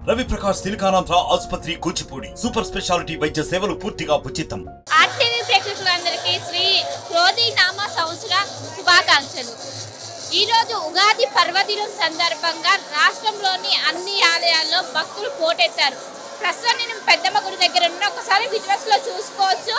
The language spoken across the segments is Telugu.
రవి ప్రకాష్ సిలికానాంధ్ర ఆసుపత్రి కూచిపూడి సూపర్ స్పెషాలిటీ వైద్య సేవలు పూర్తిగా ఉచితం. ఆర్టీవీ ప్రేక్షకులందరికీ శ్రీ క్రోధినామ సంవత్సర శుభాకాంక్షలు. ఈరోజు ఉగాది పర్వదినం సందర్భంగా రాష్ట్రంలోని అన్ని ఆలయాల్లో భక్తులు పోటెత్తారు. ప్రస్తుతం నేను పెద్దమ్మ గుడి దగ్గర ఉన్న ఒకసారి విజువల్స్ లో చూసుకోవచ్చు.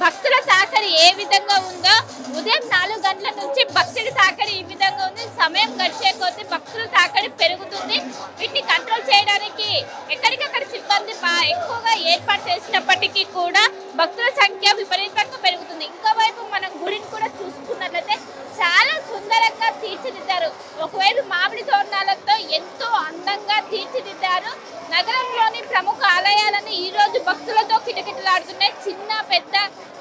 భక్తుల తాకడి ఏ విధంగా ఉందో, ఉదయం 4 గంటల నుంచి భక్తుల తాకడి ఈ విధంగా ఉంది. సమయం గడిచే కొద్దీ భక్తుల తాకడి పెరుగుతుంది. వీటిని కంట్రోల్ చేయడానికి ఎక్కడికక్కడ సిబ్బంది ఎక్కువగా ఏర్పాటు చేసినప్పటికీ కూడా భక్తుల సంఖ్య విపరీతంగా పెరుగుతుంది. ఇంకోవైపు మనం గుడిని కూడా చూసుకున్నట్లయితే చాలా సుందరంగా తీర్చిదిద్దారు. ఒకవైపు మామిడి తోరణాలతో ఎంతో అందంగా తీర్చిదిద్దారు. నగరంలోని ప్రముఖ ఆలయాలను ఈ రోజు భక్తులతో కిటకిటలాడుతున్నాయి. చిన్న పెద్ద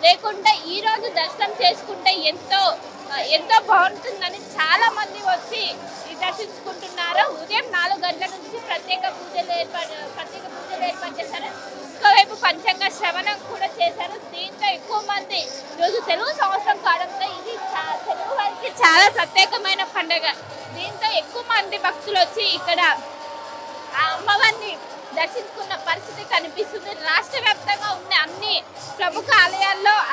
లేకుండా ఈ రోజు దర్శనం చేసుకుంటే ఎంతో బాగుంటుందని చాలా మంది వచ్చి దర్శించుకుంటున్నారు. ఉదయం 4 గంటల నుంచి ప్రత్యేక పూజలు ఏర్పాటు చేశారు. ఇంకోవైపు పంచాంగ శ్రవణం కూడా చేశారు. దీంతో ఎక్కువ మంది రోజు తెలుగు సంవత్సరం కావడంతో ఇది తెలుగు వారికి చాలా ప్రత్యేకమైన పండుగ. దీంతో ఎక్కువ మంది భక్తులు వచ్చి ఇక్కడ అమ్మవారిని దర్శించుకున్న పరిస్థితి కనిపిస్తుంది. రాష్ట్ర వ్యాప్తంగా ఉన్న అన్ని ప్రముఖ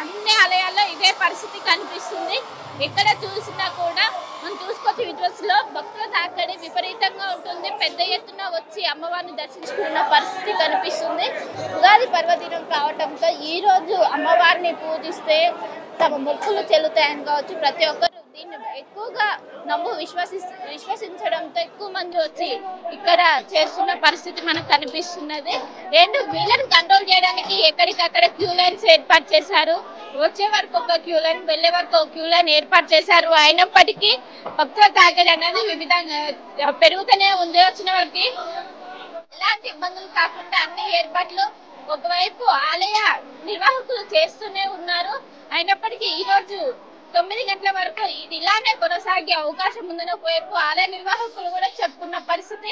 అన్ని ఆలయాల్లో ఇదే పరిస్థితి కనిపిస్తుంది. ఎక్కడ చూసినా కూడా మనం చూసుకోవచ్చు విజువల్స్ లో భక్తుల తాకడి విపరీతంగా ఉంటుంది. పెద్ద ఎత్తున వచ్చి అమ్మవారిని దర్శించుకున్న పరిస్థితి కనిపిస్తుంది. ఉగాది పర్వదినం కావడంతో ఈ రోజు అమ్మవారిని పూజిస్తే తమ మొక్కులు చెల్లుతాయని కావచ్చు. ప్రతి ఒక్కరు దీన్ని ఎక్కువగా విశ్వసించడంతో ఎక్కువ మంది వచ్చి ఇక్కడ చేస్తున్న పరిస్థితి మనకు కనిపిస్తున్నది. వీళ్ళని కంట్రోల్ చేయడానికి ఎక్కడికక్కడ క్యూ లైన్స్ ఏర్పాటు చేశారు. వచ్చే వరకు ఒక క్యూ లైన్, వెళ్లే వరకు ఒక క్యూ లైన్ ఏర్పాటు చేశారు. అయినప్పటికీ భక్తుల తాకిడి అనేది వివిధంగా పెరుగుతూనే ఉంది. వచ్చిన వారికి ఎలాంటి ఇబ్బందులు కాకుండా అన్ని ఏర్పాట్లు ఒకవైపు ఆలయ నిర్వాహకులు చేస్తూనే ఉన్నారు. అయినప్పటికీ ఈ రోజు 9 గంటల వరకు ఇది ఇలానే కొనసాగే అవకాశం ఉందని ఒకవైపు ఆలయ నిర్వాహకులు కూడా చెప్పుకున్న పరిస్థితి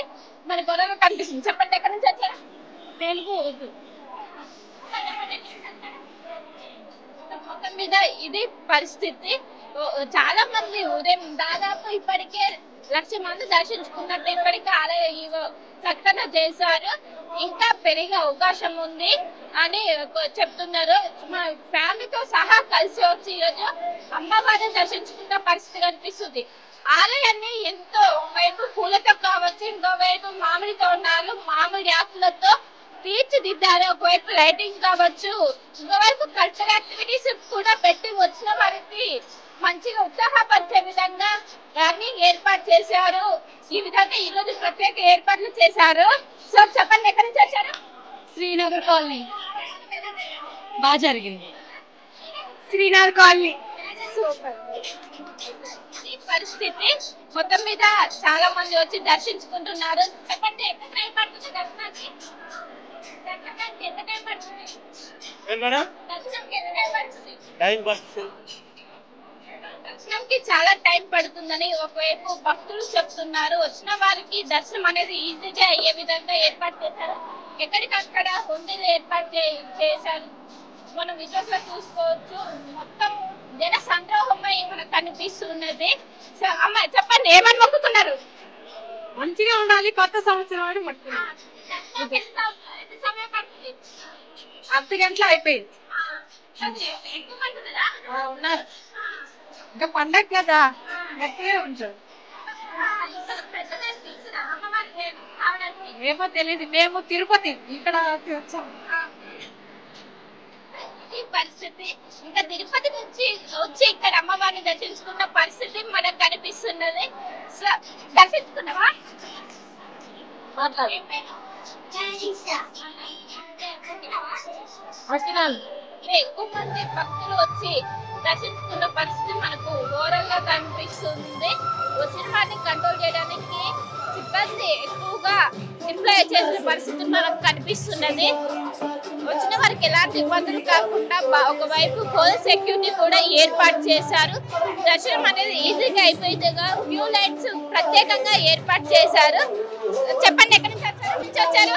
మన కొరకు కనిపిస్తుంది. చెప్పండి, ఎక్కడి నుంచి వచ్చారు? తెలుగు. మొత్తం మీద ఇది పరిస్థితి. చాలా మంది ఉదయం దాదాపు ఇప్పటికే 1,00,000 మంది దర్శించుకున్నట్టు ఇప్పటికే ఆలయ ప్రకటన చేశారు. ఇంకా పెరిగే అవకాశం ఉంది అని చెప్తున్నారు. మా ఫ్యామిలీతో సహా కలిసి వచ్చి ఈరోజు అమ్మవారిని దర్శించుకున్న పరిస్థితి కనిపిస్తుంది. ఆలయాన్ని ఎంతో వైపు పూలతో కావచ్చు, ఇంకోవైపు మామిడి తోరణాలు, మామిడి ఆకులతో తీర్చిదిద్దారు. ఒకవైపు లైటింగ్ కావచ్చు, ఇంకోవైపు కల్చరల్ యాక్టివిటీస్ కూడా పెట్టి వచ్చిన వారికి మంచిగా ఉత్సాహపరిచే విధంగా అన్ని ఏర్పాటు చేశారు. ఈ విధంగా ఈ రోజు ప్రత్యేక ఏర్పాట్లు చేశారు. సో చెప్పండి, ఎక్కడి నుంచి వచ్చారు? శ్రీనగర్ కాలనీ. బాగా జరిగింది. శ్రీనగర్ కాలనీ. ఈ పరిస్థితి మొత్తం మీద చాలా మంది వచ్చి దర్శించుకుంటున్నారు. చెప్పండి, ఎంత టైం పడుతుంది దర్శనానికి? ఎంత టైం పడుతుంది? దర్శనంకి చాలా టైం పడుతుందని ఒకవైపు భక్తులు చెప్తున్నారు. వచ్చిన వారికి దర్శనం అనేది ఈజీగా అయ్యే విధంగా ఏర్పాటు చేశారు. ఎక్కడికక్కడ హుండీలు ఏర్పాటు చేశారు. మనం విజువల్స్ లో చూసుకోవచ్చు. మొత్తం జన సంద్రోహమై మనకు కనిపిస్తున్నది. అమ్మ చెప్పండి, ఏమని మొక్కుతున్నారు? మంచిగా ఉండాలి, కొత్త సంవత్సరం అని మొక్కుతున్నారు. 10 గంటలు అయిపోయింది. ఉన్నారు ఇంకా పండగ కదా, గట్టిగా ఉంటారు. ఏమో తెలియదు, మేము తిరుపతి ఇక్కడ వచ్చాం. పరిస్థితి ఇంకా తిరుపతి నుంచి వచ్చి ఇక్కడ అమ్మవారిని దర్శించుకున్న పరిస్థితి మనకు కనిపిస్తున్నది. దర్శించుకున్నావా? ఎక్కువ మంది భక్తులు వచ్చి దర్శించుకున్న పరిస్థితి మనకు ఘోరంగా కనిపిస్తుంది. వచ్చిన వారిని కంట్రోల్ చేయడానికి సిబ్బంది ఎక్కువగా ఎంప్లాయ్ చేసిన పరిస్థితి మనకు కనిపిస్తున్నది. వచ్చిన వారికి ఎలాంటి ఇబ్బందులు కాకుండా ఒకవైపు పోలీస్ సెక్యూరిటీ కూడా ఏర్పాటు చేశారు. దర్శనం అనేది ఈజీగా అయిపోయేదిగా క్యూ లైన్స్ ప్రత్యేకంగా ఏర్పాటు చేశారు. చెప్పండి, ఎక్కడి నుంచి వచ్చారు?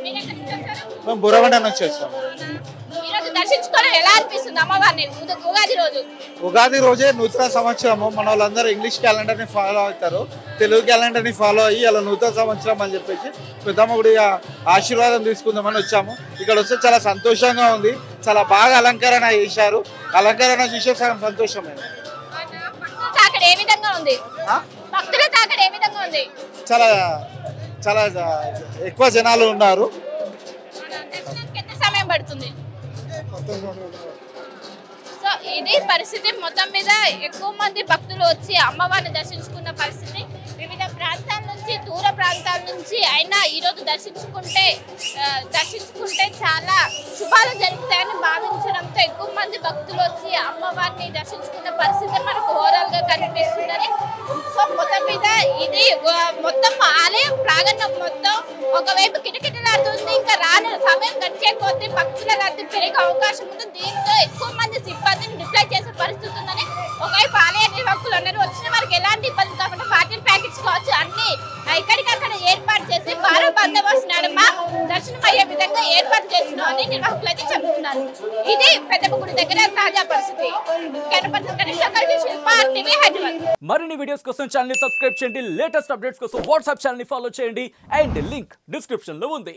మీరు ఎక్కడి నుంచి వచ్చారు? బుర్రగొండ నుంచి వచ్చాము. ఈరోజు దర్శించుకున్నారు. దర్శించుకోవడం ఎలా అనిపిస్తుంది అమ్మవారిని ఉగాది రోజు? ఉగాది రోజే నూతన సంవత్సరము. మన వాళ్ళందరూ ఇంగ్లీష్ క్యాలెండర్ని ఫాలో అవుతారు, తెలుగు క్యాలెండర్ని ఫాలో అయ్యి అలా నూతన సంవత్సరం అని చెప్పేసి పెద్దమ్మ గుడి ఆశీర్వాదం తీసుకుందామని వచ్చాము. ఇక్కడ వస్తే చాలా సంతోషంగా ఉంది, చాలా బాగా అలంకరణ చేశారు. అలంకరణ చూసే సంతోషమైంది. తాకడ ఏ విధంగా ఉంది? భక్తుల తాకడ ఏ విధంగా ఉంది? చాలా చాలా ఎక్కువ జనాలు ఉన్నారు. దర్శనానికి ఎంత సమయం పడుతుంది? సో ఇది పరిస్థితి. మొత్తం మీద ఎక్కువ మంది భక్తులు వచ్చి అమ్మవారిని దర్శించుకున్న పరిస్థితి. వివిధ ప్రాంతాల నుంచి, దూర ప్రాంతాల నుంచి అయినా ఈరోజు దర్శించుకుంటే చాలా శుభాలు జరుగుతాయని భావించడంతో ఎక్కువ మంది భక్తులు వచ్చి అమ్మవారిని దర్శించుకున్న పరిస్థితి మనకు ఓవరాల్ గా కనిపిస్తుందని. సో మొత్తం మీద ఇది మొత్తం ఆలయం ప్రాంగణం మొత్తం ఒకవైపు కిటకిటలాడుతుంది. ఇంకా రాను సమయం గడిచే కొద్దీ భక్తుల రద్దీ పెరిగే అవకాశం ఉంది. దీంతో ఎక్కువ మంది సిబ్బందిని డిప్లాయ్ చేసే పరిస్థితి ఉందని ఒకవైపు ఆలయ నిర్వాహకులు ఉన్నారు. వచ్చిన వారికి ఎలాంటి ఇబ్బంది కాకుండా వాటర్ ప్యాకెట్స్ కావచ్చు అన్ని ఇక్కడికక్కడ ఏర్పాటు చేసి భారీ బందోబస్తు నడుమ దర్శనం అయ్యే విధంగా ఏర్పాటు చేస్తున్నామని నిర్వాహకులు అయితే చెబుతున్నారు. ఇది పెద్దమ్మ గుడి దగ్గర తాజా పరిస్థితి. మరిన్ని వీడియోస్ కోసం ఛానల్ ని సబ్స్క్రైబ్ చేయండి, లేటెస్ట్ అప్డేట్స్ కోసం వాట్సాప్ ఛానల్ ని ఫాలో చేయండి అండ్ లింక్ డిస్క్రిప్షన్ లో ఉంది.